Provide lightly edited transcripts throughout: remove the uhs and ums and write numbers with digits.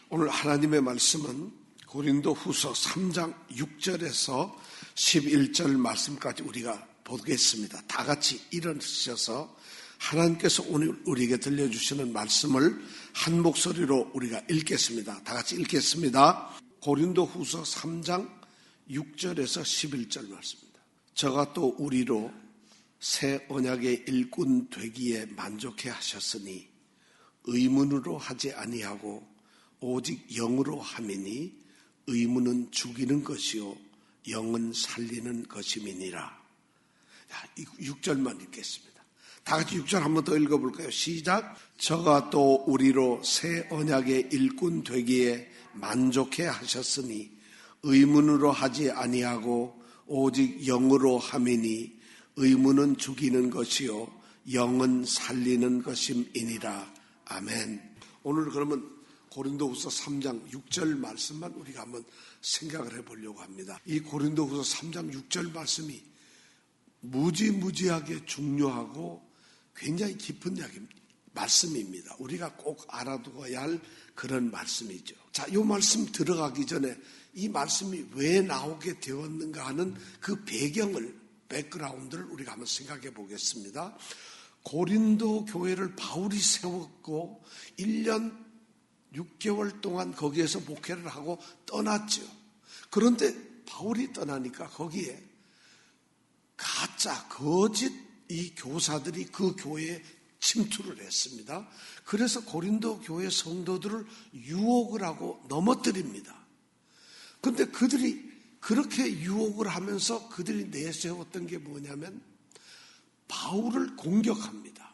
오늘 하나님의 말씀은 고린도후서 3장 6절에서 11절 말씀까지 우리가 보겠습니다. 다 같이 일어서셔서 하나님께서 오늘 우리에게 들려주시는 말씀을 한 목소리로 우리가 읽겠습니다. 다 같이 읽겠습니다. 고린도후서 3장 6절에서 11절 말씀입니다. 저가 또 우리로 새 언약의 일꾼 되기에 만족해 하셨으니 의문으로 하지 아니하고 오직 영으로 함이니 의문은 죽이는 것이요 영은 살리는 것임이니라. 6절만 읽겠습니다. 다 같이 6절 한 번 더 읽어볼까요? 시작. 저가 또 우리로 새 언약의 일꾼 되기에 만족해 하셨으니 의문으로 하지 아니하고 오직 영으로 함이니 의문은 죽이는 것이요 영은 살리는 것임이니라. 아멘. 오늘 그러면 고린도후서 3장 6절 말씀만 우리가 한번 생각을 해보려고 합니다. 이 고린도후서 3장 6절 말씀이 무지무지하게 중요하고 굉장히 깊은 말씀입니다. 우리가 꼭 알아두어야 할 그런 말씀이죠. 자, 이 말씀 들어가기 전에 이 말씀이 왜 나오게 되었는가 하는 그 백그라운드를 우리가 한번 생각해 보겠습니다. 고린도 교회를 바울이 세웠고 1년 6개월 동안 거기에서 목회를 하고 떠났죠. 그런데 바울이 떠나니까 거기에 거짓 이 교사들이 그 교회에 침투를 했습니다. 그래서 고린도 교회 성도들을 유혹을 하고 넘어뜨립니다. 그런데 그들이 그렇게 유혹을 하면서 그들이 내세웠던 게 뭐냐면 바울을 공격합니다.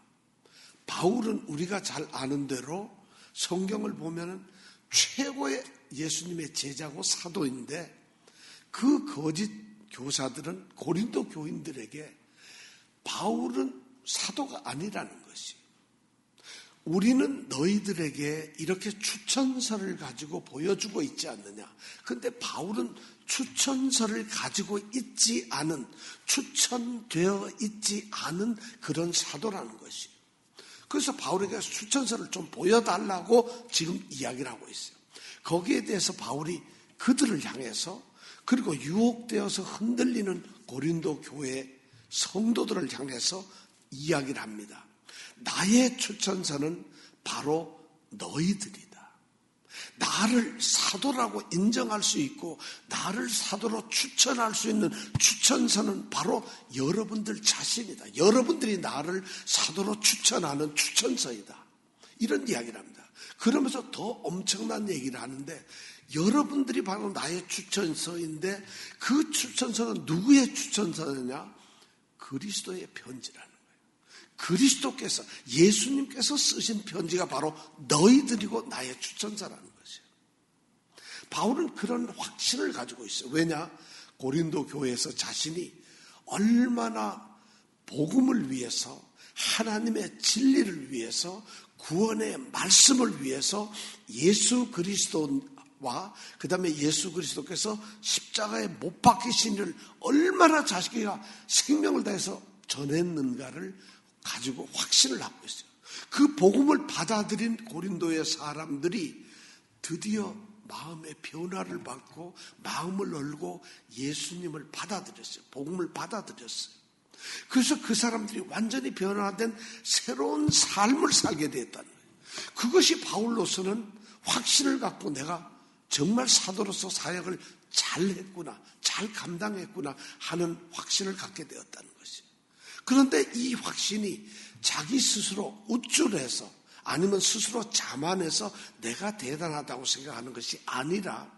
바울은 우리가 잘 아는 대로 성경을 보면은 최고의 예수님의 제자고 사도인데 그 거짓 교사들은 고린도 교인들에게 바울은 사도가 아니라는 것이, 우리는 너희들에게 이렇게 추천서를 가지고 보여주고 있지 않느냐. 그런데 바울은 추천서를 가지고 있지 않은, 추천되어 있지 않은 그런 사도라는 것이. 그래서 바울에게 추천서를 좀 보여달라고 지금 이야기를 하고 있어요. 거기에 대해서 바울이 그들을 향해서, 그리고 유혹되어서 흔들리는 고린도 교회 성도들을 향해서 이야기를 합니다. 나의 추천서는 바로 너희들이다. 나를 사도라고 인정할 수 있고 나를 사도로 추천할 수 있는 추천서는 바로 여러분들 자신이다. 여러분들이 나를 사도로 추천하는 추천서이다. 이런 이야기를 합니다. 그러면서 더 엄청난 얘기를 하는데, 여러분들이 바로 나의 추천서인데 그 추천서는 누구의 추천서냐? 그리스도의 편지라는 거예요. 그리스도께서, 예수님께서 쓰신 편지가 바로 너희들이고 나의 추천서라는 것이에요. 바울은 그런 확신을 가지고 있어요. 왜냐? 고린도 교회에서 자신이 얼마나 복음을 위해서, 하나님의 진리를 위해서, 구원의 말씀을 위해서 예수 그리스도와 그 다음에 예수 그리스도께서 십자가에 못 박히신 일을 얼마나 자기가 생명을 다해서 전했는가를 가지고 확신을 하고 있어요. 그 복음을 받아들인 고린도의 사람들이 드디어 마음의 변화를 받고 마음을 열고 예수님을 받아들였어요. 복음을 받아들였어요. 그래서 그 사람들이 완전히 변화된 새로운 삶을 살게 됐다는 거예요. 그것이 바울로서는 확신을 갖고 내가 정말 사도로서 사역을 잘했구나, 잘 감당했구나 하는 확신을 갖게 되었다는 것이에요. 그런데 이 확신이 자기 스스로 우쭐해서, 아니면 스스로 자만해서 내가 대단하다고 생각하는 것이 아니라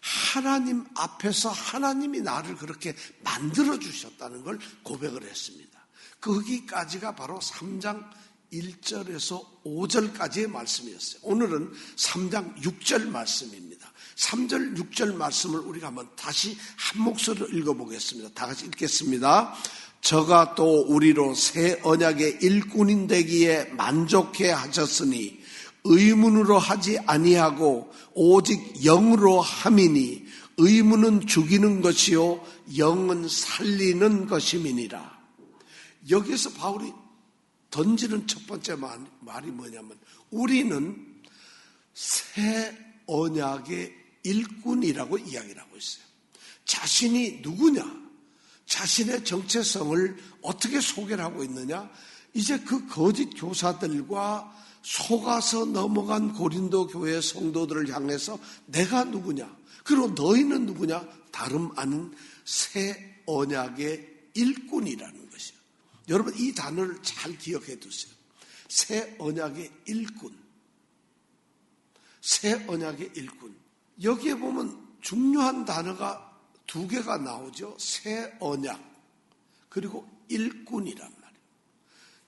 하나님 앞에서 하나님이 나를 그렇게 만들어주셨다는 걸 고백을 했습니다. 거기까지가 바로 3장 1절에서 5절까지의 말씀이었어요. 오늘은 3장 6절 말씀입니다. 3절 6절 말씀을 우리가 한번 다시 한 목소리로 읽어보겠습니다. 다 같이 읽겠습니다. 저가 또 우리로 새 언약의 일꾼인 되기에 만족해 하셨으니 의문으로 하지 아니하고 오직 영으로 함이니 의문은 죽이는 것이요 영은 살리는 것임이니라. 여기서 바울이 던지는 첫 번째 말이 뭐냐면, 우리는 새 언약의 일꾼이라고 이야기를 하고 있어요. 자신이 누구냐? 자신의 정체성을 어떻게 소개를 하고 있느냐? 이제 그 거짓 교사들과 속아서 넘어간 고린도 교회 성도들을 향해서 내가 누구냐? 그리고 너희는 누구냐? 다름 아닌 새 언약의 일꾼이라는 것이에요. 여러분 이 단어를 잘 기억해 두세요. 새 언약의 일꾼. 새 언약의 일꾼. 여기에 보면 중요한 단어가 두 개가 나오죠. 새 언약 그리고 일꾼이란 말이에요.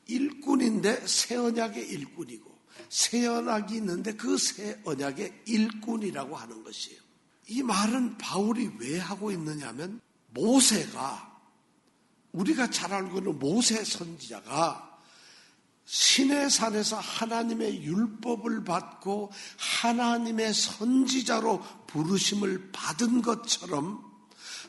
일꾼인데 새 언약의 일꾼이고 새 언약이 있는데 그 새 언약의 일꾼이라고 하는 것이에요. 이 말은 바울이 왜 하고 있느냐면 모세가 우리가 잘 알고 있는 모세 선지자가 시내산에서 하나님의 율법을 받고 하나님의 선지자로 부르심을 받은 것처럼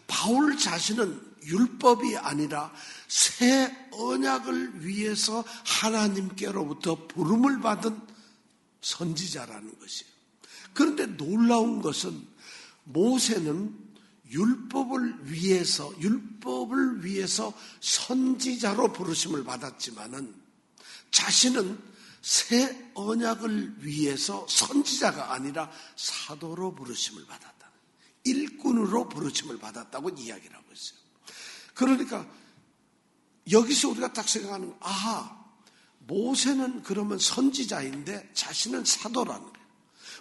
바울 자신은 율법이 아니라 새 언약을 위해서 하나님께로부터 부름을 받은 선지자라는 것이에요. 그런데 놀라운 것은 모세는 율법을 위해서 선지자로 부르심을 받았지만은 자신은 새 언약을 위해서 선지자가 아니라 사도로 부르심을 받았다. 일꾼으로 부르심을 받았다고 이야기를 하고 있어요. 그러니까 여기서 우리가 딱 생각하는 아하, 모세는 그러면 선지자인데 자신은 사도라는 거예요.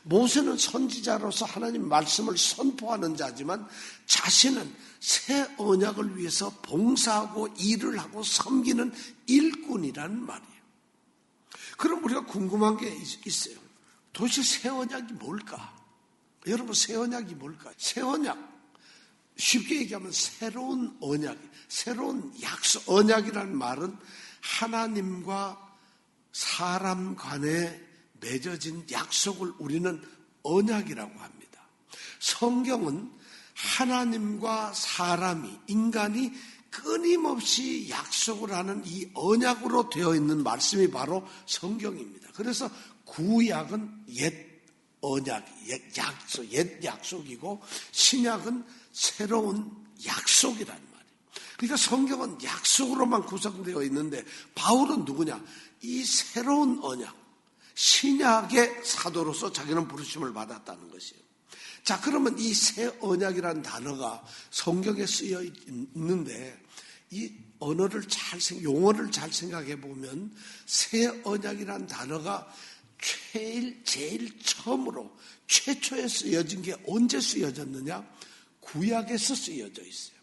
모세는 선지자로서 하나님 말씀을 선포하는 자지만 자신은 새 언약을 위해서 봉사하고 일을 하고 섬기는 일꾼이라는 말이에요. 그럼 우리가 궁금한 게 있어요. 도대체 새 언약이 뭘까? 여러분 새 언약이 뭘까? 새 언약 쉽게 얘기하면 새로운 언약, 새로운 약속. 언약이라는 말은 하나님과 사람 간에 맺어진 약속을 우리는 언약이라고 합니다. 성경은 하나님과 사람이, 인간이 끊임없이 약속을 하는 이 언약으로 되어 있는 말씀이 바로 성경입니다. 그래서 구약은 옛 언약, 옛 약속이고 신약은 새로운 약속이란 말이에요. 그러니까 성경은 약속으로만 구성되어 있는데 바울은 누구냐? 이 새로운 언약, 신약의 사도로서 자기는 부르심을 받았다는 것이에요. 자, 그러면 이 새 언약이라는 단어가 성경에 쓰여 있는데 이 용어를 잘 생각해 보면 새 언약이라는 단어가 제일 처음으로 최초에 쓰여진 게 언제 쓰여졌느냐? 구약에서 쓰여져 있어요.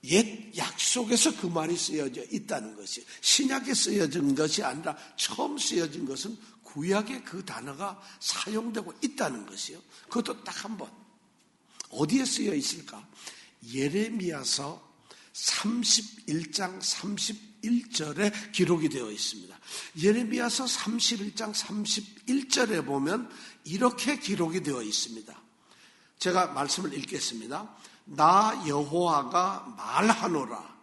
옛 약속에서 그 말이 쓰여져 있다는 것이 신약에 쓰여진 것이 아니라 처음 쓰여진 것은 구약에 그 단어가 사용되고 있다는 것이요. 그것도 딱 한 번. 어디에 쓰여 있을까? 예레미야서 31장 31절에 기록이 되어 있습니다. 예레미야서 31장 31절에 보면 이렇게 기록이 되어 있습니다. 제가 말씀을 읽겠습니다. 나 여호와가 말하노라.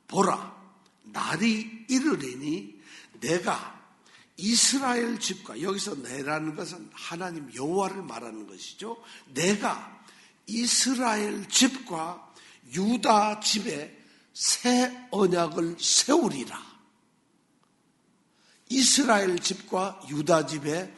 보라, 날이 이르리니 내가 이스라엘 집과, 여기서 내라는 것은 하나님 여호와를 말하는 것이죠. 내가 이스라엘 집과 유다 집에 새 언약을 세우리라. 이스라엘 집과 유다 집에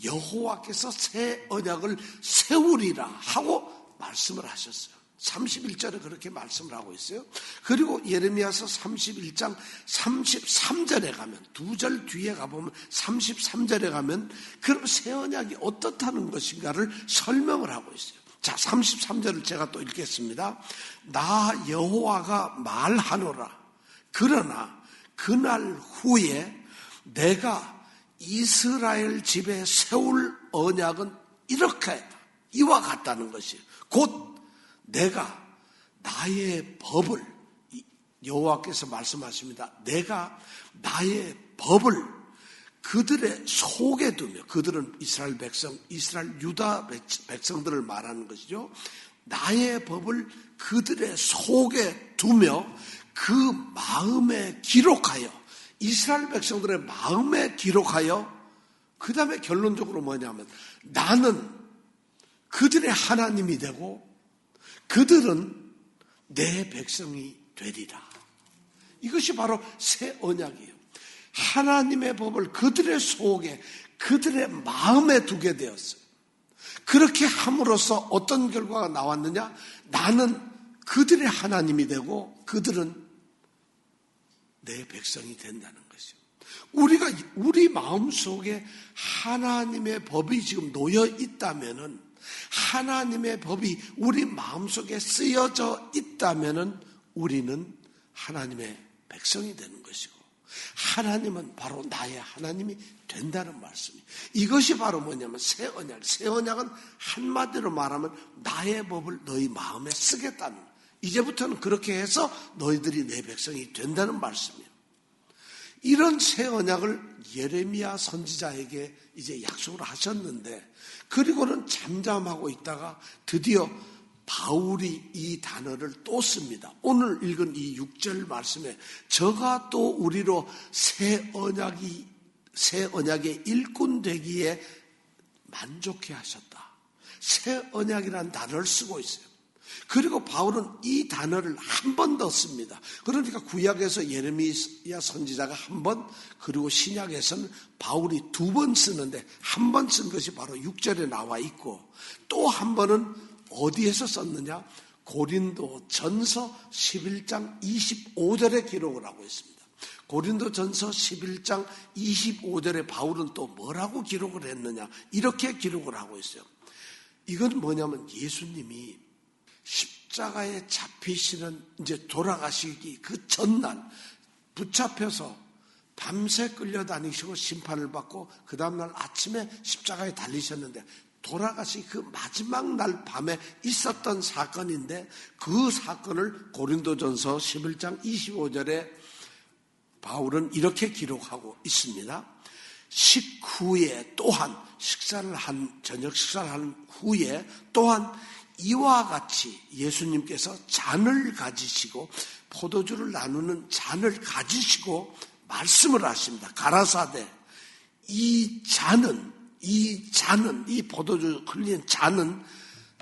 여호와께서 새 언약을 세우리라 하고 말씀을 하셨어요. 31절에 그렇게 말씀을 하고 있어요. 그리고 예레미야서 31장 33절에 가면, 두 절 뒤에 가보면 33절에 가면 그럼 새 언약이 어떻다는 것인가를 설명을 하고 있어요. 자, 33절을 제가 또 읽겠습니다. 나 여호와가 말하노라. 그러나 그날 후에 내가 이스라엘 집에 세울 언약은 이렇게 이와 같다는 것이에요. 곧 내가 나의 법을, 여호와께서 말씀하십니다. 내가 나의 법을 그들의 속에 두며, 그들은 이스라엘 백성, 이스라엘 유다 백성들을 말하는 것이죠. 나의 법을 그들의 속에 두며 그 마음에 기록하여, 이스라엘 백성들의 마음에 기록하여 그 다음에 결론적으로 뭐냐면 나는 그들의 하나님이 되고 그들은 내 백성이 되리라. 이것이 바로 새 언약이에요. 하나님의 법을 그들의 속에, 그들의 마음에 두게 되었어요. 그렇게 함으로써 어떤 결과가 나왔느냐? 나는 그들의 하나님이 되고 그들은 내 백성이 된다는 것이요. 우리가 우리 마음속에 하나님의 법이 지금 놓여 있다면은, 하나님의 법이 우리 마음속에 쓰여져 있다면은 우리는 하나님의 백성이 되는 것이고, 하나님은 바로 나의 하나님이 된다는 말씀이에요. 이것이 바로 뭐냐면 새 언약. 새 언약은 한마디로 말하면 나의 법을 너희 마음에 쓰겠다는, 이제부터는 그렇게 해서 너희들이 내 백성이 된다는 말씀이에요. 이런 새 언약을 예레미야 선지자에게 이제 약속을 하셨는데, 그리고는 잠잠하고 있다가 드디어 바울이 이 단어를 또 씁니다. 오늘 읽은 이 6절 말씀에 저가 또 우리로 새 언약의 일꾼 되기에 만족해 하셨다. 새 언약이라는 단어를 쓰고 있어요. 그리고 바울은 이 단어를 한 번 더 씁니다. 그러니까 구약에서 예레미야 선지자가 한 번, 그리고 신약에서는 바울이 두 번 쓰는데 한 번 쓴 것이 바로 6절에 나와 있고, 또 한 번은 어디에서 썼느냐? 고린도 전서 11장 25절에 기록을 하고 있습니다. 고린도 전서 11장 25절에 바울은 또 뭐라고 기록을 했느냐? 이렇게 기록을 하고 있어요. 이건 뭐냐면 예수님이 십자가에 잡히시는, 이제 돌아가시기 그 전날 붙잡혀서 밤새 끌려다니시고 심판을 받고 그 다음날 아침에 십자가에 달리셨는데, 돌아가시 그 마지막 날 밤에 있었던 사건인데, 그 사건을 고린도전서 11장 25절에 바울은 이렇게 기록하고 있습니다. 식후에 또한 저녁 식사를 한 후에 또한 이와 같이 예수님께서 잔을 가지시고, 포도주를 나누는 잔을 가지시고 말씀을 하십니다. 가라사대 이 포도주 흘린 잔은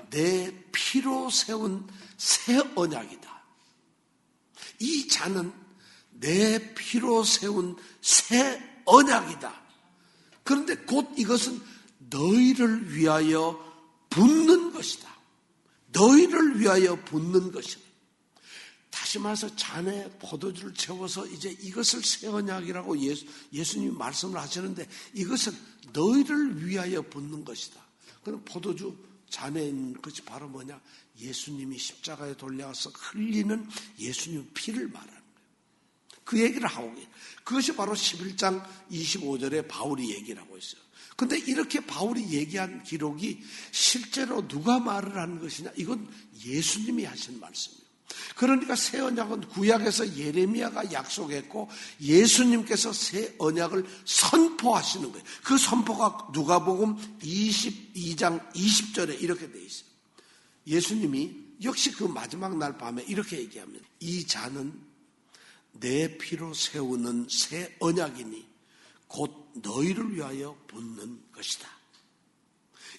내 피로 세운 새 언약이다. 이 잔은 내 피로 세운 새 언약이다. 그런데 곧 이것은 너희를 위하여 붓는 것이다. 너희를 위하여 붓는 것이다. 다시 말해서 잔에 포도주를 채워서 이제 이것을 새 언약이라고 예수님이 말씀을 하시는데, 이것은 너희를 위하여 붓는 것이다. 그럼 포도주 잔에 있는 것이 바로 뭐냐? 예수님이 십자가에 돌려서 흘리는 예수님 피를 말하는 거예요. 그 얘기를 하고 있어요. 그것이 바로 11장 25절에 바울이 얘기를 하고 있어요. 근데 이렇게 바울이 얘기한 기록이 실제로 누가 말을 하는 것이냐? 이건 예수님이 하신 말씀이에요. 그러니까 새 언약은 구약에서 예레미야가 약속했고, 예수님께서 새 언약을 선포하시는 거예요. 그 선포가 누가복음 22장 20절에 이렇게 돼 있어요. 예수님이 역시 그 마지막 날 밤에 이렇게 얘기합니다. 이 잔은 내 피로 세우는 새 언약이니 곧 너희를 위하여 붓는 것이다.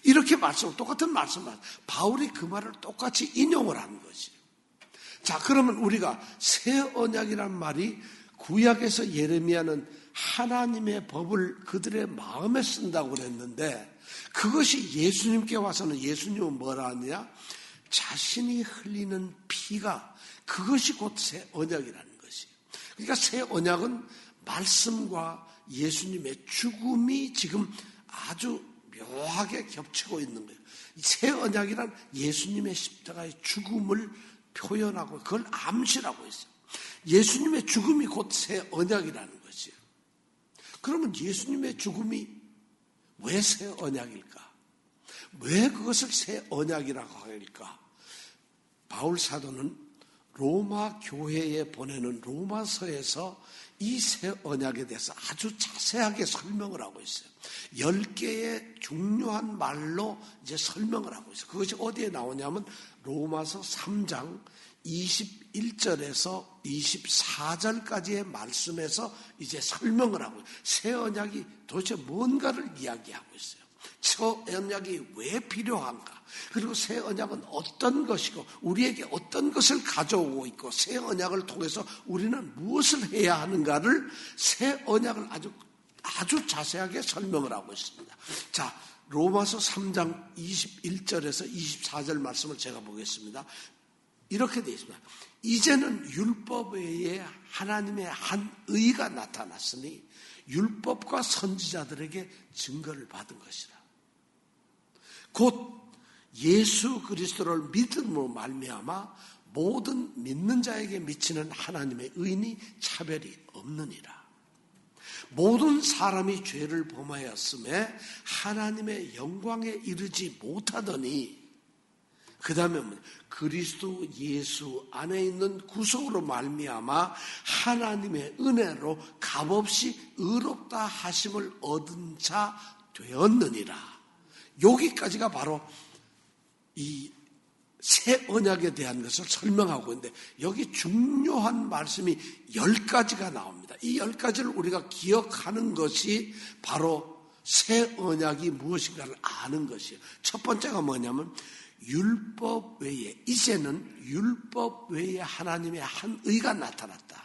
이렇게 똑같은 말씀을 바울이 그 말을 똑같이 인용을 하는 것이에요. 자, 그러면 우리가 새 언약이란 말이, 구약에서 예레미야는 하나님의 법을 그들의 마음에 쓴다고 그랬는데, 그것이 예수님께 와서는 예수님은 뭐라 하느냐? 자신이 흘리는 피가, 그것이 곧 새 언약이라는 것이에요. 그러니까 새 언약은 말씀과 예수님의 죽음이 지금 아주 묘하게 겹치고 있는 거예요. 새 언약이란 예수님의 십자가의 죽음을 표현하고 그걸 암시하고 있어요. 예수님의 죽음이 곧 새 언약이라는 것이에요. 그러면 예수님의 죽음이 왜 새 언약일까? 왜 그것을 새 언약이라고 할까? 바울 사도는 로마 교회에 보내는 로마서에서 이 새 언약에 대해서 아주 자세하게 설명을 하고 있어요. 10개의 중요한 말로 이제 설명을 하고 있어요. 그것이 어디에 나오냐면 로마서 3장 21절에서 24절까지의 말씀에서 이제 설명을 하고 있어요. 새 언약이 도대체 뭔가를 이야기하고 있어요. 새 언약이 왜 필요한가? 그리고 새 언약은 어떤 것이고 우리에게 어떤 것을 가져오고 있고 새 언약을 통해서 우리는 무엇을 해야 하는가를 새 언약을 아주 자세하게 설명을 하고 있습니다. 자, 로마서 3장 21절에서 24절 말씀을 제가 보겠습니다. 이렇게 되어 있습니다. 이제는 율법 외에 하나님의 한 의가 나타났으니 율법과 선지자들에게 증거를 받은 것이라. 곧 예수 그리스도를 믿음으로 말미암아 모든 믿는 자에게 미치는 하나님의 의인이 차별이 없느니라. 모든 사람이 죄를 범하였음에 하나님의 영광에 이르지 못하더니 그 다음에 그리스도 예수 안에 있는 구속으로 말미암아 하나님의 은혜로 값없이 의롭다 하심을 얻은 자 되었느니라. 여기까지가 바로 이 새 언약에 대한 것을 설명하고 있는데 여기 중요한 말씀이 10가지가 나옵니다. 이 10가지를 우리가 기억하는 것이 바로 새 언약이 무엇인가를 아는 것이에요. 첫 번째가 뭐냐면 율법 외에 이제는 율법 외에 하나님의 한 의가 나타났다.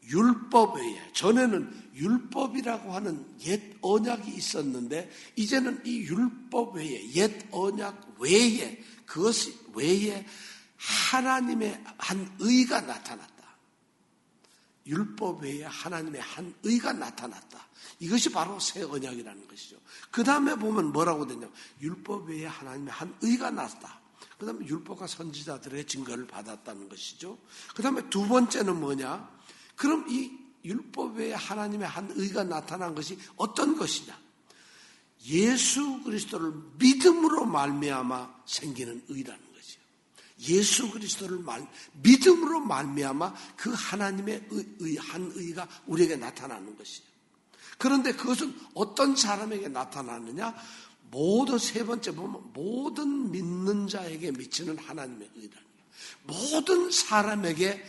율법 외에 전에는 율법이라고 하는 옛 언약이 있었는데 이제는 이 율법 외에 옛 언약 외에 그것이 외에 하나님의 한 의가 나타났다. 율법 외에 하나님의 한 의가 나타났다. 이것이 바로 새 언약이라는 것이죠. 그 다음에 보면 뭐라고 되냐면 율법 외에 하나님의 한 의가 났다. 그 다음에 율법과 선지자들의 증거를 받았다는 것이죠. 그 다음에 두 번째는 뭐냐? 그럼 이 율법 외에 하나님의 한 의가 나타난 것이 어떤 것이냐? 예수 그리스도를 믿음으로 말미암아 생기는 의라는 것이요. 예수 그리스도를 믿음으로 말미암아 그 하나님의 한 의가 우리에게 나타나는 것이요. 그런데 그것은 어떤 사람에게 나타나느냐? 세 번째 보면 모든 믿는 자에게 미치는 하나님의 의라는 거예요. 모든 사람에게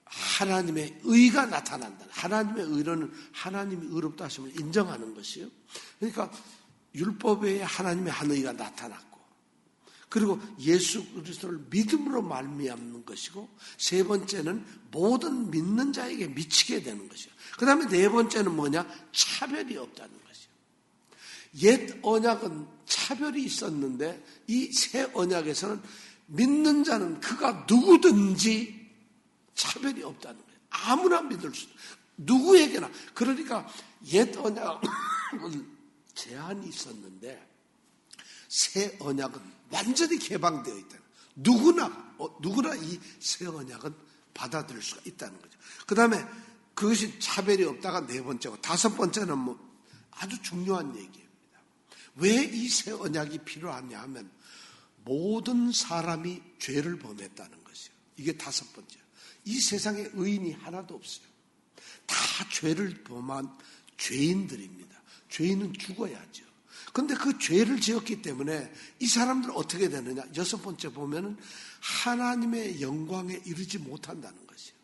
하나님의 의가 나타난다. 하나님의 의로는 하나님이 의롭다 하심을 인정하는 것이요. 그러니까 율법 외에 하나님의 한 의가 나타났고 그리고 예수 그리스도를 믿음으로 말미암는 것이고 세 번째는 모든 믿는 자에게 미치게 되는 것이요. 그 다음에 네 번째는 뭐냐? 차별이 없다는 것이요. 옛 언약은 차별이 있었는데 이 새 언약에서는 믿는 자는 그가 누구든지 차별이 없다는 거예요. 아무나 믿을 수 누구에게나. 그러니까 옛 언약은 제한이 있었는데 새 언약은 완전히 개방되어 있다. 누구나 이 새 언약은 받아들일 수가 있다는 거죠. 그 다음에 그것이 차별이 없다가 네 번째고 다섯 번째는 아주 중요한 얘기입니다. 왜 이 새 언약이 필요하냐 하면 모든 사람이 죄를 범했다는 것이요. 이게 다섯 번째. 이 세상에 의인이 하나도 없어요. 다 죄를 범한 죄인들입니다. 죄인은 죽어야죠. 그런데 그 죄를 지었기 때문에 이 사람들은 어떻게 되느냐? 여섯 번째 보면은 하나님의 영광에 이르지 못한다는 것이에요.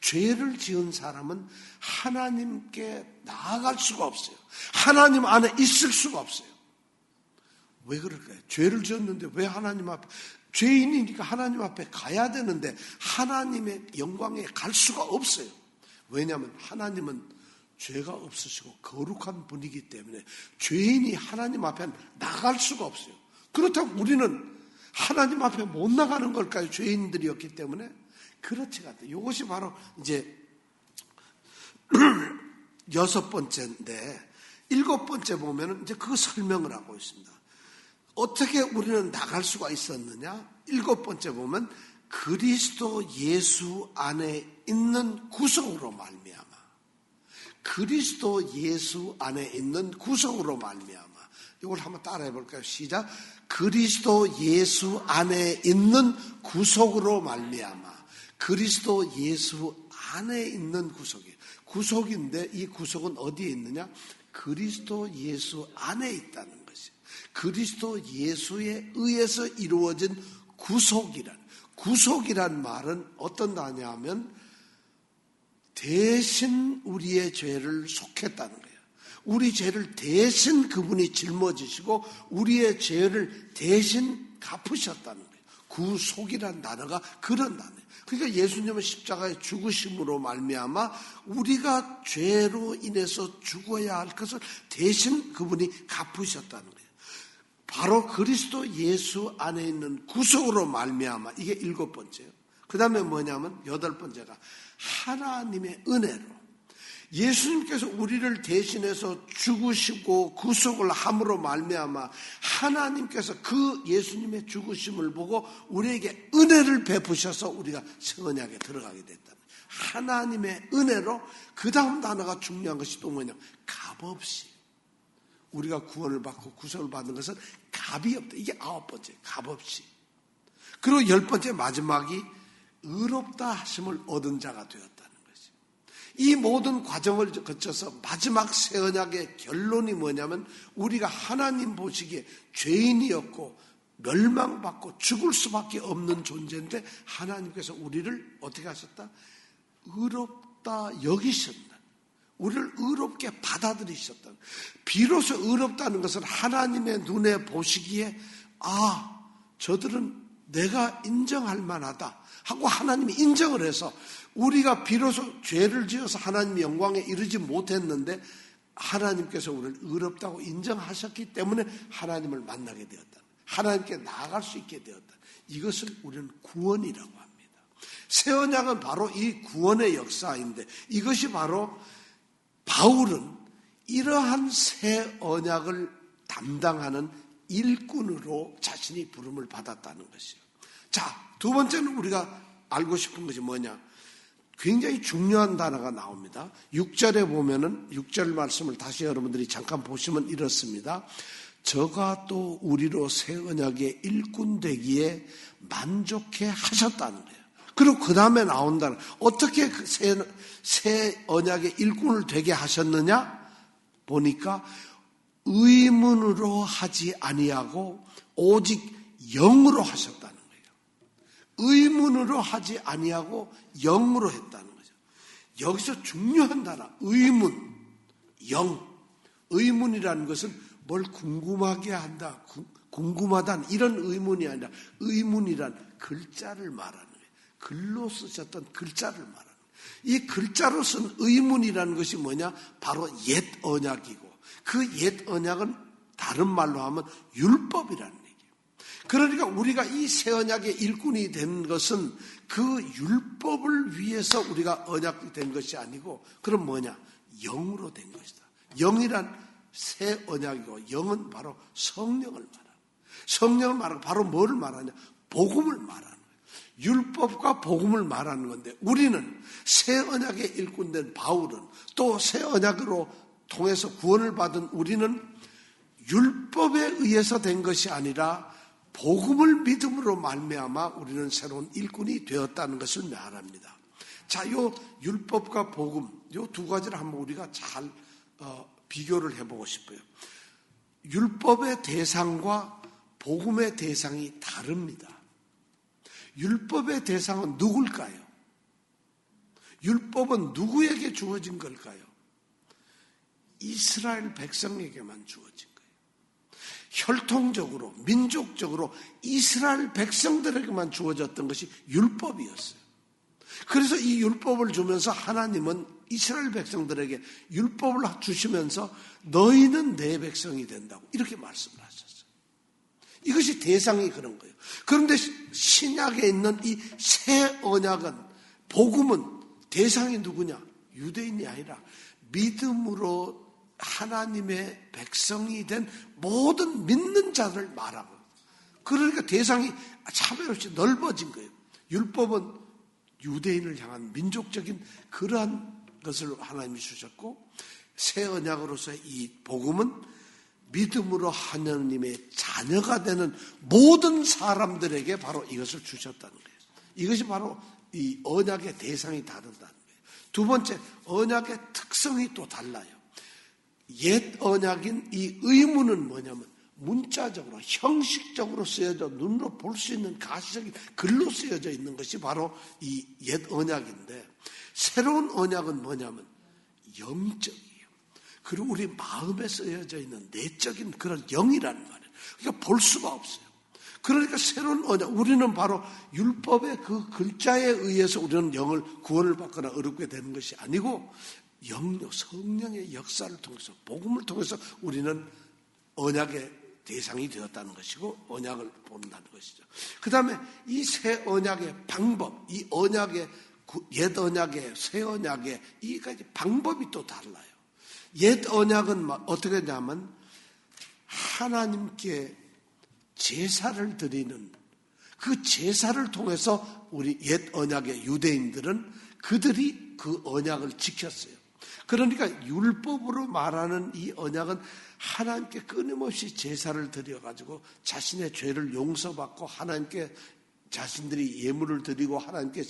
죄를 지은 사람은 하나님께 나아갈 수가 없어요. 하나님 안에 있을 수가 없어요. 왜 그럴까요? 죄를 지었는데 왜 하나님 앞에 죄인이니까 하나님 앞에 가야 되는데 하나님의 영광에 갈 수가 없어요. 왜냐하면 하나님은 죄가 없으시고 거룩한 분이기 때문에 죄인이 하나님 앞에 나갈 수가 없어요. 그렇다고 우리는 하나님 앞에 못 나가는 걸까요? 죄인들이었기 때문에 그렇지가 않아요. 이것이 바로 이제 여섯 번째인데 일곱 번째 보면은 이제 그 설명을 하고 있습니다. 어떻게 우리는 나갈 수가 있었느냐? 일곱 번째 보면 그리스도 예수 안에 있는 구속으로 말미암아. 그리스도 예수 안에 있는 구속으로 말미암아. 이걸 한번 따라해 볼까요? 시작. 그리스도 예수 안에 있는 구속으로 말미암아. 그리스도 예수 안에 있는 구속이에요. 구속인데 이 구속은 어디에 있느냐? 그리스도 예수 안에 있다는 것이에요. 그리스도 예수에 의해서 이루어진 구속이란 말은 어떤 단어냐면 대신 우리의 죄를 속했다는 거예요. 우리 죄를 대신 그분이 짊어지시고 우리의 죄를 대신 갚으셨다는 거예요. 구속이란 단어가 그런 단어예요. 그러니까 예수님은 십자가의 죽으심으로 말미암아 우리가 죄로 인해서 죽어야 할 것을 대신 그분이 갚으셨다는 거예요. 바로 그리스도 예수 안에 있는 구속으로 말미암아 이게 7번째예요. 그 다음에 뭐냐면 8번째가 하나님의 은혜로 예수님께서 우리를 대신해서 죽으시고 구속을 함으로 말미암아 하나님께서 그 예수님의 죽으심을 보고 우리에게 은혜를 베푸셔서 우리가 새 언약에 들어가게 됐다. 하나님의 은혜로 그 다음 단어가 중요한 것이 또 뭐냐? 값없이 우리가 구원을 받고 구속을 받는 것은 값이 없다. 이게 9번째 값없이. 그리고 10번째 마지막이 의롭다 하심을 얻은 자가 되었다는 것이. 이 모든 과정을 거쳐서 마지막 새 언약의 결론이 뭐냐면 우리가 하나님 보시기에 죄인이었고 멸망받고 죽을 수밖에 없는 존재인데 하나님께서 우리를 어떻게 하셨다? 의롭다 여기셨다. 우리를 의롭게 받아들이셨다. 비로소 의롭다는 것은 하나님의 눈에 보시기에 저들은 내가 인정할 만하다 하고 하나님이 인정을 해서 우리가 비로소 죄를 지어서 하나님의 영광에 이르지 못했는데 하나님께서 우리를 의롭다고 인정하셨기 때문에 하나님을 만나게 되었다. 하나님께 나아갈 수 있게 되었다. 이것을 우리는 구원이라고 합니다. 새 언약은 바로 이 구원의 역사인데 이것이 바로 바울은 이러한 새 언약을 담당하는 일꾼으로 자신이 부름을 받았다는 것이에요. 자, 두 번째는 우리가 알고 싶은 것이 뭐냐? 굉장히 중요한 단어가 나옵니다. 6절에 보면은 6절 말씀을 다시 여러분들이 잠깐 보시면 이렇습니다. 저가 또 우리로 새 언약의 일꾼 되기에 만족해 하셨다는 거예요. 그리고 그 다음에 나온다는 어떻게 새 언약의 일꾼을 되게 하셨느냐? 보니까 의문으로 하지 아니하고 오직 영으로 하셨다는 거예요. 의문으로 하지 아니하고 영으로 했다는 거죠. 여기서 중요한 단어 의문, 영. 의문이라는 것은 뭘 궁금하게 한다, 궁금하다는 이런 의문이 아니라 의문이란 글자를 말하는 거예요. 글로 쓰셨던 글자를 말하는 거예요. 이 글자로 쓴 의문이라는 것이 뭐냐? 바로 옛 언약이고 그 옛 언약은 다른 말로 하면 율법이라는 얘기예요. 그러니까 우리가 이 새 언약의 일꾼이 된 것은 그 율법을 위해서 우리가 언약이 된 것이 아니고 그럼 뭐냐? 영으로 된 것이다. 영이란 새 언약이고 영은 바로 성령을 말하는 성령을 말하고 바로 뭐를 말하냐? 복음을 말하는 거예요. 율법과 복음을 말하는 건데 우리는 새 언약의 일꾼된 바울은 또 새 언약으로 통해서 구원을 받은 우리는 율법에 의해서 된 것이 아니라 복음을 믿음으로 말미암아 우리는 새로운 일꾼이 되었다는 것을 말합니다. 자, 요 율법과 복음 요 두 가지를 한번 우리가 잘 비교를 해보고 싶어요. 율법의 대상과 복음의 대상이 다릅니다. 율법의 대상은 누굴까요? 율법은 누구에게 주어진 걸까요? 이스라엘 백성에게만 주어진 거예요. 혈통적으로, 민족적으로 이스라엘 백성들에게만 주어졌던 것이 율법이었어요. 그래서 이 율법을 주면서 하나님은 이스라엘 백성들에게 율법을 주시면서 너희는 내 백성이 된다고 이렇게 말씀을 하셨어요. 이것이 대상이 그런 거예요. 그런데 신약에 있는 이 새 언약은 복음은 대상이 누구냐? 유대인이 아니라 믿음으로 하나님의 백성이 된 모든 믿는 자를 말하고 그러니까 대상이 차별 없이 넓어진 거예요. 율법은 유대인을 향한 민족적인 그러한 것을 하나님이 주셨고 새 언약으로서의 이 복음은 믿음으로 하나님의 자녀가 되는 모든 사람들에게 바로 이것을 주셨다는 거예요. 이것이 바로 이 언약의 대상이 다르다는 거예요. 두 번째, 언약의 특성이 또 달라요. 옛 언약인 이 의문은 뭐냐면 문자적으로 형식적으로 쓰여져 눈으로 볼 수 있는 가시적인 글로 쓰여져 있는 것이 바로 이 옛 언약인데, 새로운 언약은 뭐냐면 영적이에요. 그리고 우리 마음에 쓰여져 있는 내적인 그런 영이라는 말이에요. 그러니까 볼 수가 없어요. 그러니까 새로운 언약, 우리는 바로 율법의 그 글자에 의해서 우리는 영을 구원을 받거나 어렵게 되는 것이 아니고 영역, 성령의 역사를 통해서, 복음을 통해서 우리는 언약의 대상이 되었다는 것이고 언약을 본다는 것이죠. 그 다음에 이 새 언약의 방법, 이 언약의 옛 언약의 새 언약의 이 가지 방법이 또 달라요. 옛 언약은 어떻게 하냐면 하나님께 제사를 드리는 그 제사를 통해서 우리 옛 언약의 유대인들은 그들이 그 언약을 지켰어요. 그러니까 율법으로 말하는 이 언약은 하나님께 끊임없이 제사를 드려가지고 자신의 죄를 용서받고 하나님께 자신들이 예물을 드리고 하나님께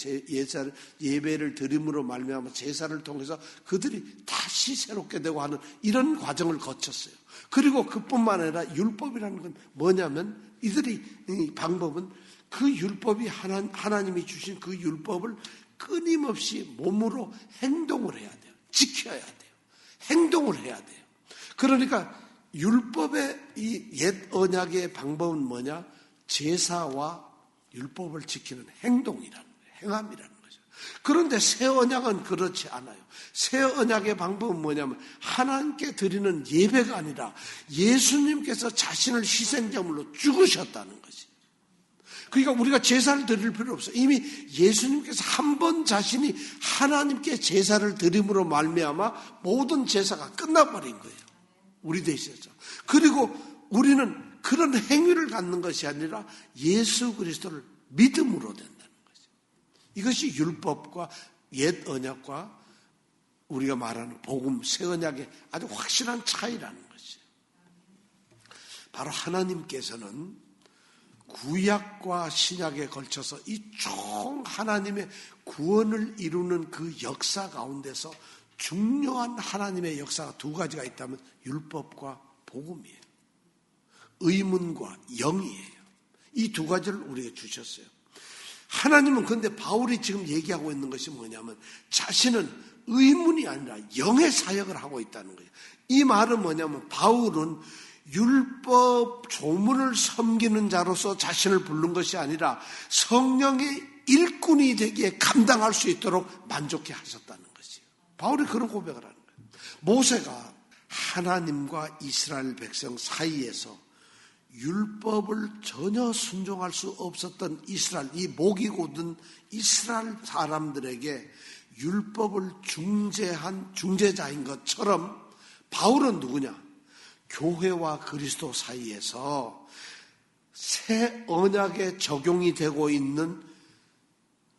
예배를 드림으로 말미암아 제사를 통해서 그들이 다시 새롭게 되고 하는 이런 과정을 거쳤어요. 그리고 그뿐만 아니라 율법이라는 건 뭐냐면 이 방법은 그 율법이 하나님이 주신 그 율법을 끊임없이 몸으로 행동을 해야 돼요. 지켜야 돼요. 행동을 해야 돼요. 그러니까 율법의 이 옛 언약의 방법은 뭐냐? 제사와 율법을 지키는 행동이라는 거예요. 행함이라는 거죠. 그런데 새 언약은 그렇지 않아요. 새 언약의 방법은 뭐냐면 하나님께 드리는 예배가 아니라 예수님께서 자신을 희생제물로 죽으셨다는 거지. 그러니까 우리가 제사를 드릴 필요 없어요. 이미 예수님께서 한 번 자신이 하나님께 제사를 드림으로 말미암아 모든 제사가 끝나버린 거예요. 우리 대신에서. 그리고 우리는 그런 행위를 갖는 것이 아니라 예수 그리스도를 믿음으로 된다는 거죠. 이것이 율법과 옛 언약과 우리가 말하는 복음, 새 언약의 아주 확실한 차이라는 것이에요. 바로 하나님께서는 구약과 신약에 걸쳐서 이 총 하나님의 구원을 이루는 그 역사 가운데서 중요한 하나님의 역사가 두 가지가 있다면 율법과 복음이에요. 의문과 영이에요. 이 두 가지를 우리에게 주셨어요. 하나님은 근데 바울이 지금 얘기하고 있는 것이 뭐냐면 자신은 의문이 아니라 영의 사역을 하고 있다는 거예요. 이 말은 뭐냐면 바울은 율법 조문을 섬기는 자로서 자신을 부른 것이 아니라 성령의 일꾼이 되기에 감당할 수 있도록 만족해 하셨다는 것이에요. 바울이 그런 고백을 하는 거예요. 모세가 하나님과 이스라엘 백성 사이에서 율법을 전혀 순종할 수 없었던 이스라엘, 이 목이 곧은 이스라엘 사람들에게 율법을 중재한 중재자인 것처럼 바울은 누구냐? 교회와 그리스도 사이에서 새 언약에 적용이 되고 있는,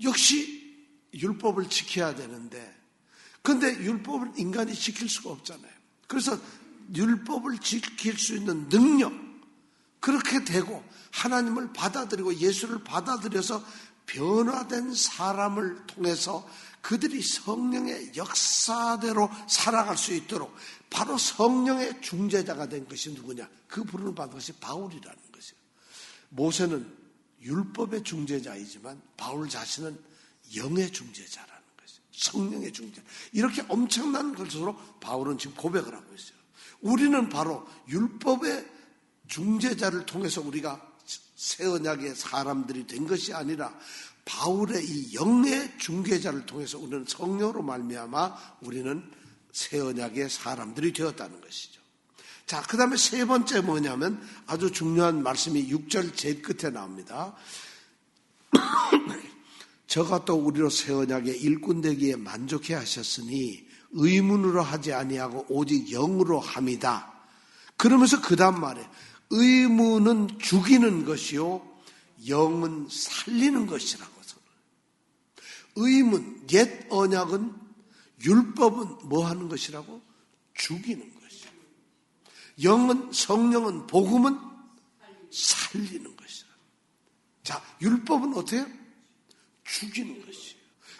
역시 율법을 지켜야 되는데, 근데 율법을 인간이 지킬 수가 없잖아요. 그래서 율법을 지킬 수 있는 능력, 그렇게 되고 하나님을 받아들이고 예수를 받아들여서 변화된 사람을 통해서 그들이 성령의 역사대로 살아갈 수 있도록 바로 성령의 중재자가 된 것이 누구냐? 그 부름을 받은 것이 바울이라는 것이에요. 모세는 율법의 중재자이지만 바울 자신은 영의 중재자라는 것이에요. 성령의 중재자. 이렇게 엄청난 것으로 바울은 지금 고백을 하고 있어요. 우리는 바로 율법의 중재자를 통해서 우리가 새 언약의 사람들이 된 것이 아니라 바울의 이 영의 중개자를 통해서 우리는 성령으로 말미암아 우리는 새 언약의 사람들이 되었다는 것이죠. 자, 그 다음에 세 번째 뭐냐면 아주 중요한 말씀이 6절 제일 끝에 나옵니다. 저가 또 우리로 새 언약의 일꾼 되기에 만족해 하셨으니 의문으로 하지 아니하고 오직 영으로 함이다. 그러면서 그 다음 말에 의문은 죽이는 것이요 영은 살리는 것이라고. 의문, 옛 언약은, 율법은 뭐 하는 것이라고? 죽이는 것이에요. 영은, 성령은, 복음은 살리는 것이라. 자, 율법은 어때요? 죽이는 것이에요.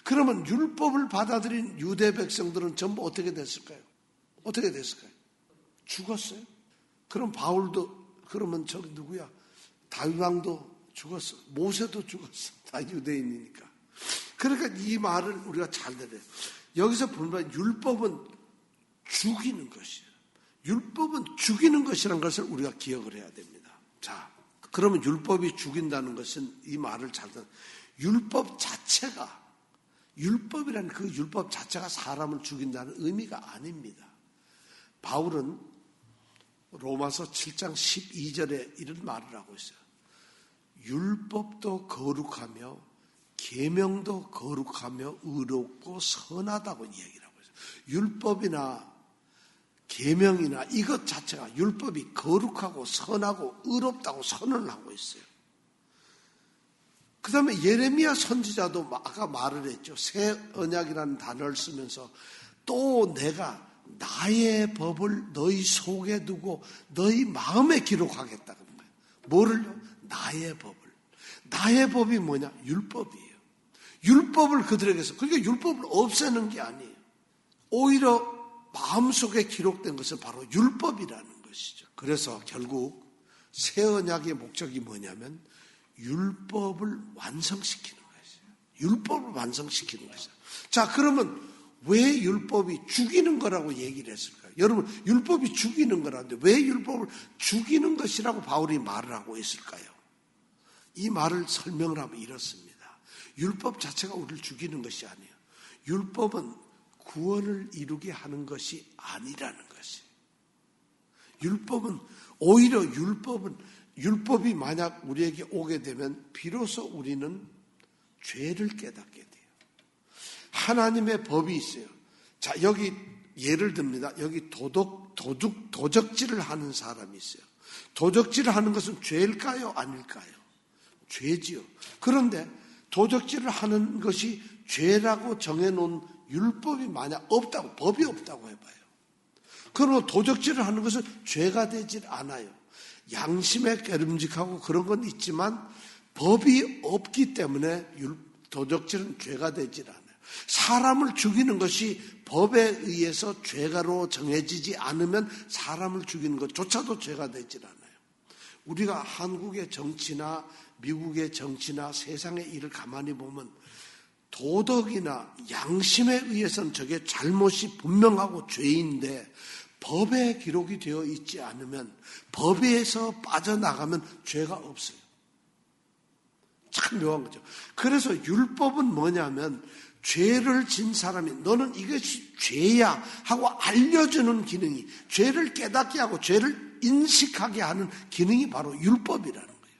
그러면 율법을 받아들인 유대 백성들은 전부 어떻게 됐을까요? 어떻게 됐을까요? 죽었어요. 그럼 바울도, 그러면 저기 누구야? 다윗 왕도 죽었어. 모세도 죽었어. 다 유대인이니까. 그러니까 이 말을 우리가 잘 들어요. 여기서 보면 율법은 죽이는 것이에요. 율법은 죽이는 것이라는 것을 우리가 기억을 해야 됩니다. 자, 그러면 율법이 죽인다는 것은 이 말을 잘 들어요. 율법 자체가, 율법이라는 그 율법 자체가 사람을 죽인다는 의미가 아닙니다. 바울은 로마서 7장 12절에 이런 말을 하고 있어요. 율법도 거룩하며 계명도 거룩하며 의롭고 선하다고 이야기를 하고 있어요. 율법이나 계명이나 이것 자체가 율법이 거룩하고 선하고 의롭다고 선언을 하고 있어요. 그 다음에 예레미야 선지자도 아까 말을 했죠. 새 언약이라는 단어를 쓰면서 또 내가 나의 법을 너희 속에 두고 너희 마음에 기록하겠다는 거예요. 뭐를요? 나의 법을. 나의 법이 뭐냐? 율법이에요. 율법을 그들에게서, 그러니까 율법을 없애는 게 아니에요. 오히려 마음속에 기록된 것은 바로 율법이라는 것이죠. 그래서 결국 새 언약의 목적이 뭐냐면 율법을 완성시키는 것이에요. 율법을 완성시키는 것이에요. 자, 그러면 왜 율법이 죽이는 거라고 얘기를 했을까요? 여러분, 율법이 죽이는 거라는데 왜 율법을 죽이는 것이라고 바울이 말을 하고 있을까요? 이 말을 설명을 하면 이렇습니다. 율법 자체가 우리를 죽이는 것이 아니에요. 율법은 구원을 이루게 하는 것이 아니라는 것이에요. 율법은 오히려 율법이 만약 우리에게 오게 되면 비로소 우리는 죄를 깨닫게 돼요. 하나님의 법이 있어요. 자, 여기 예를 듭니다. 여기 도적질을 하는 사람이 있어요. 도적질을 하는 것은 죄일까요? 아닐까요? 죄지요. 그런데 도적질을 하는 것이 죄라고 정해놓은 율법이 만약 없다고, 법이 없다고 해봐요. 그러면 도적질을 하는 것은 죄가 되질 않아요. 양심에 깨름직하고 그런 건 있지만 법이 없기 때문에 도적질은 죄가 되질 않아요. 사람을 죽이는 것이 법에 의해서 죄가로 정해지지 않으면 사람을 죽이는 것조차도 죄가 되질 않아요. 우리가 한국의 정치나 미국의 정치나 세상의 일을 가만히 보면 도덕이나 양심에 의해서는 저게 잘못이 분명하고 죄인데 법에 기록이 되어 있지 않으면, 법에서 빠져나가면 죄가 없어요. 참 묘한 거죠. 그래서 율법은 뭐냐면 죄를 진 사람이 너는 이것이 죄야 하고 알려주는 기능이, 죄를 깨닫게 하고 죄를 인식하게 하는 기능이 바로 율법이라는 거예요.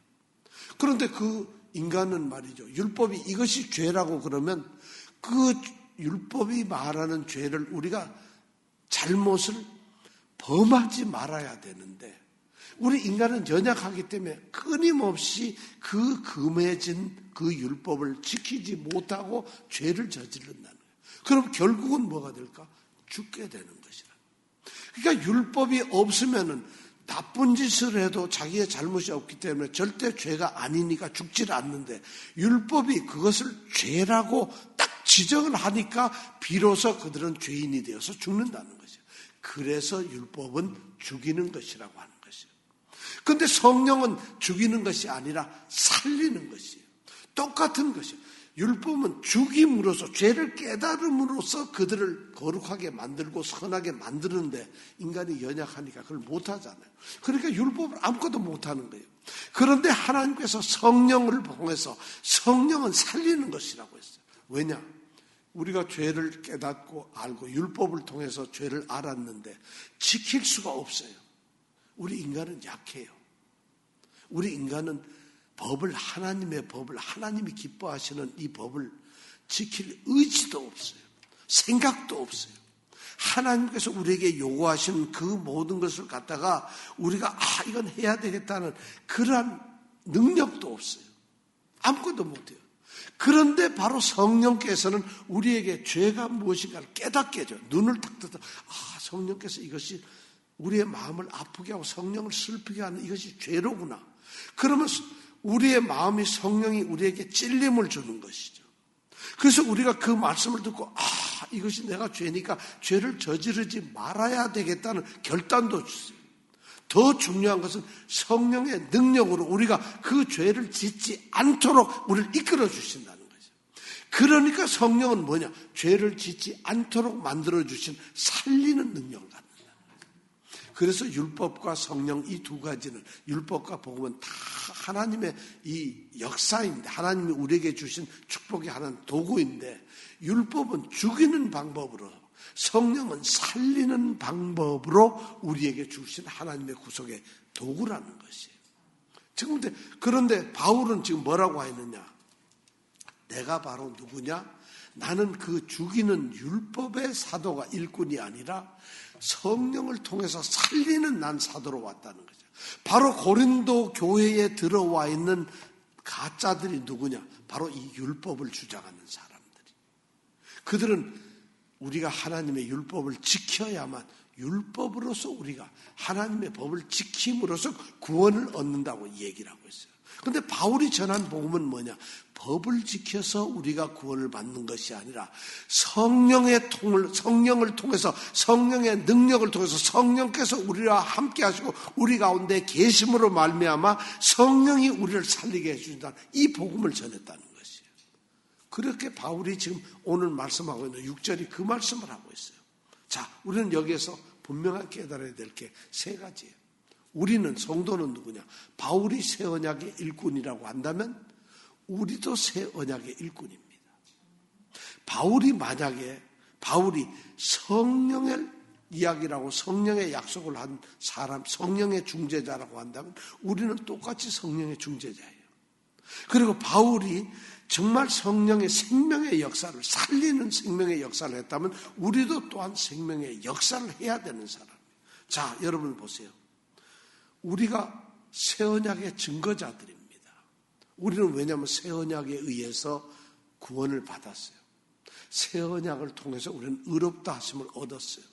그런데 그 인간은 말이죠, 율법이 이것이 죄라고 그러면 그 율법이 말하는 죄를 우리가 잘못을 범하지 말아야 되는데, 우리 인간은 연약하기 때문에 끊임없이 그 금해진 그 율법을 지키지 못하고 죄를 저지른다는 거예요. 그럼 결국은 뭐가 될까? 죽게 되는 것이라. 그러니까 율법이 없으면은 나쁜 짓을 해도 자기의 잘못이 없기 때문에 절대 죄가 아니니까 죽지를 않는데, 율법이 그것을 죄라고 딱 지적을 하니까 비로소 그들은 죄인이 되어서 죽는다는 거죠. 그래서 율법은 죽이는 것이라고 하는 것이에요. 그런데 성령은 죽이는 것이 아니라 살리는 것이에요. 똑같은 것이에요. 율법은 죽임으로써, 죄를 깨달음으로써 그들을 거룩하게 만들고 선하게 만드는데 인간이 연약하니까 그걸 못하잖아요. 그러니까 율법을 아무것도 못하는 거예요. 그런데 하나님께서 성령을 통해서, 성령은 살리는 것이라고 했어요. 왜냐? 우리가 죄를 깨닫고 알고 율법을 통해서 죄를 알았는데 지킬 수가 없어요. 우리 인간은 약해요. 우리 인간은 법을, 하나님의 법을, 하나님이 기뻐하시는 이 법을 지킬 의지도 없어요. 생각도 없어요. 하나님께서 우리에게 요구하시는 그 모든 것을 갖다가 우리가 이건 해야 되겠다는 그러한 능력도 없어요. 아무것도 못해요. 그런데 바로 성령께서는 우리에게 죄가 무엇인가를 깨닫게 해줘요. 눈을 탁 뜨다, 성령께서 이것이 우리의 마음을 아프게 하고 성령을 슬프게 하는 이것이 죄로구나. 그러면 우리의 마음이, 성령이 우리에게 찔림을 주는 것이죠. 그래서 우리가 그 말씀을 듣고 이것이 내가 죄니까 죄를 저지르지 말아야 되겠다는 결단도 주세요. 더 중요한 것은 성령의 능력으로 우리가 그 죄를 짓지 않도록 우리를 이끌어 주신다는 거죠. 그러니까 성령은 뭐냐? 죄를 짓지 않도록 만들어주신 살리는 능력을 갖는다는 거예요. 그래서 율법과 성령 이 두 가지는, 율법과 복음은 다 하나님의 이 역사입니다. 하나님이 우리에게 주신 축복의 하나는 도구인데, 율법은 죽이는 방법으로, 성령은 살리는 방법으로 우리에게 주신 하나님의 구속의 도구라는 것이에요. 그런데 바울은 지금 뭐라고 했느냐? 내가 바로 누구냐? 나는 그 죽이는 율법의 사도가 일꾼이 아니라 성령을 통해서 살리는 난 사도로 왔다는 거죠. 바로 고린도 교회에 들어와 있는 가짜들이 누구냐? 바로 이 율법을 주장하는 사람들이. 그들은 우리가 하나님의 율법을 지켜야만, 율법으로서 우리가 하나님의 법을 지킴으로써 구원을 얻는다고 얘기를 하고 있어요. 그런데 바울이 전한 복음은 뭐냐? 법을 지켜서 우리가 구원을 받는 것이 아니라 성령을 통해서, 성령의 능력을 통해서 성령께서 우리와 함께 하시고 우리 가운데 계심으로 말미암아 성령이 우리를 살리게 해주신다. 이 복음을 전했다는 것이에요. 그렇게 바울이 지금 오늘 말씀하고 있는 6절이 그 말씀을 하고 있어요. 자, 우리는 여기에서 분명하게 깨달아야 될 게 세 가지예요. 우리는, 성도는 누구냐? 바울이 새 언약의 일꾼이라고 한다면 우리도 새 언약의 일꾼입니다. 바울이 성령의 이야기라고, 성령의 약속을 한 사람, 성령의 중재자라고 한다면 우리는 똑같이 성령의 중재자예요. 그리고 바울이 정말 성령의 생명의 역사를, 살리는 생명의 역사를 했다면 우리도 또한 생명의 역사를 해야 되는 사람이에요. 자, 여러분 보세요. 우리가 새 언약의 증거자들입니다. 우리는 왜냐하면 새 언약에 의해서 구원을 받았어요. 새 언약을 통해서 우리는 의롭다 하심을 얻었어요.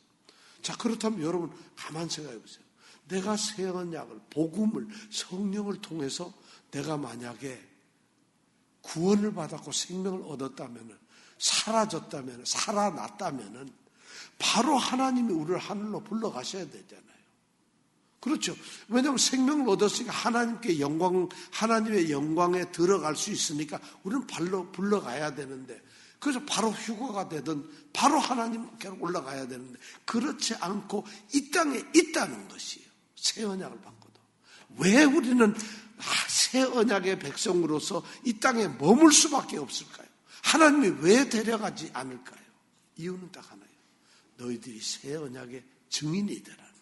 자, 그렇다면 여러분 가만 생각해 보세요. 내가 새 언약을, 복음을, 성령을 통해서 내가 만약에 구원을 받았고 생명을 얻었다면, 살아났다면 바로 하나님이 우리를 하늘로 불러가셔야 되잖아요. 그렇죠. 왜냐하면 생명을 얻었으니까 하나님의 영광에 들어갈 수 있으니까 우리는 발로 불러가야 되는데, 그래서 바로 휴거가 되든 바로 하나님께로 올라가야 되는데, 그렇지 않고 이 땅에 있다는 것이에요. 새 언약을 받고도. 왜 우리는 새 언약의 백성으로서 이 땅에 머물 수밖에 없을까요? 하나님이 왜 데려가지 않을까요? 이유는 딱 하나예요. 너희들이 새 언약의 증인이 되라는 거예요.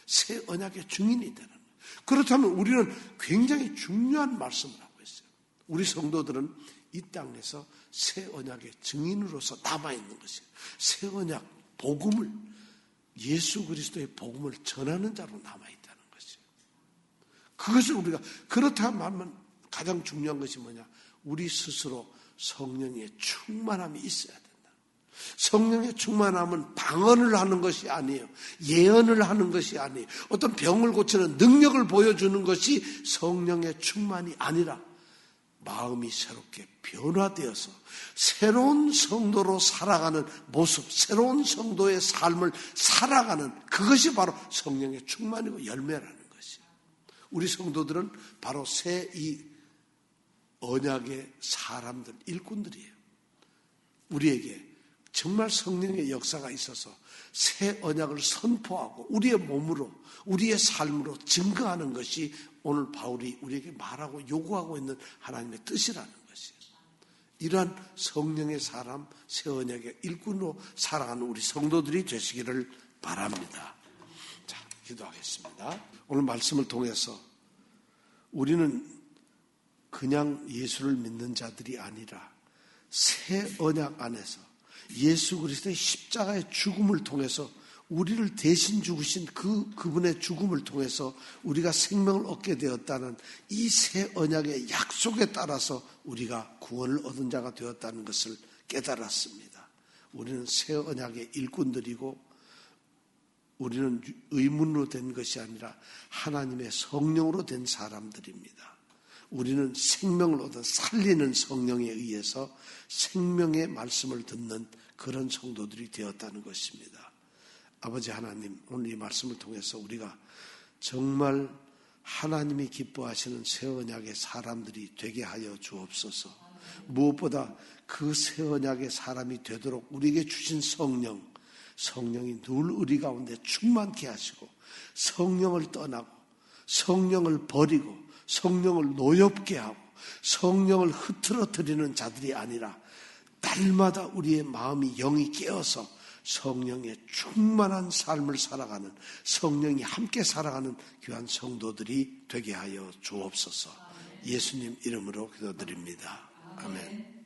새 언약의 증인이 되라는 거예요. 그렇다면 우리는 굉장히 중요한 말씀을 하고 있어요. 우리 성도들은 이 땅에서 새 언약의 증인으로서 남아있는 것이에요. 새 언약 복음을, 예수 그리스도의 복음을 전하는 자로 남아있다는 것이에요. 그것을 우리가, 그렇다면 가장 중요한 것이 뭐냐? 우리 스스로 성령의 충만함이 있어야 된다. 성령의 충만함은 방언을 하는 것이 아니에요. 예언을 하는 것이 아니에요. 어떤 병을 고치는 능력을 보여주는 것이 성령의 충만이 아니라 마음이 새롭게 변화되어서 새로운 성도로 살아가는 모습, 새로운 성도의 삶을 살아가는, 그것이 바로 성령의 충만이고 열매라는 것이에요. 우리 성도들은 바로 새 이 언약의 사람들, 일꾼들이에요. 우리에게 정말 성령의 역사가 있어서 새 언약을 선포하고 우리의 몸으로, 우리의 삶으로 증거하는 것이 오늘 바울이 우리에게 말하고 요구하고 있는 하나님의 뜻이라는 것이에요. 이러한 성령의 사람, 새 언약의 일꾼으로 살아가는 우리 성도들이 되시기를 바랍니다. 자, 기도하겠습니다. 오늘 말씀을 통해서 우리는 그냥 예수를 믿는 자들이 아니라 새 언약 안에서 예수 그리스도의 십자가의 죽음을 통해서 우리를 대신 죽으신 그분의 죽음을 통해서 우리가 생명을 얻게 되었다는 이 새 언약의 약속에 따라서 우리가 구원을 얻은 자가 되었다는 것을 깨달았습니다. 우리는 새 언약의 일꾼들이고 우리는 의문으로 된 것이 아니라 하나님의 성령으로 된 사람들입니다. 우리는 생명을 얻어 살리는 성령에 의해서 생명의 말씀을 듣는 그런 성도들이 되었다는 것입니다. 아버지 하나님, 오늘 이 말씀을 통해서 우리가 정말 하나님이 기뻐하시는 새 언약의 사람들이 되게 하여 주옵소서. 무엇보다 그 새 언약의 사람이 되도록 우리에게 주신 성령이 늘 우리 가운데 충만케 하시고, 성령을 떠나고 성령을 버리고 성령을 노엽게 하고 성령을 흐트러뜨리는 자들이 아니라 날마다 우리의 마음이 영이 깨어서 성령의 충만한 삶을 살아가는, 성령이 함께 살아가는 귀한 성도들이 되게 하여 주옵소서. 예수님 이름으로 기도드립니다. 아멘.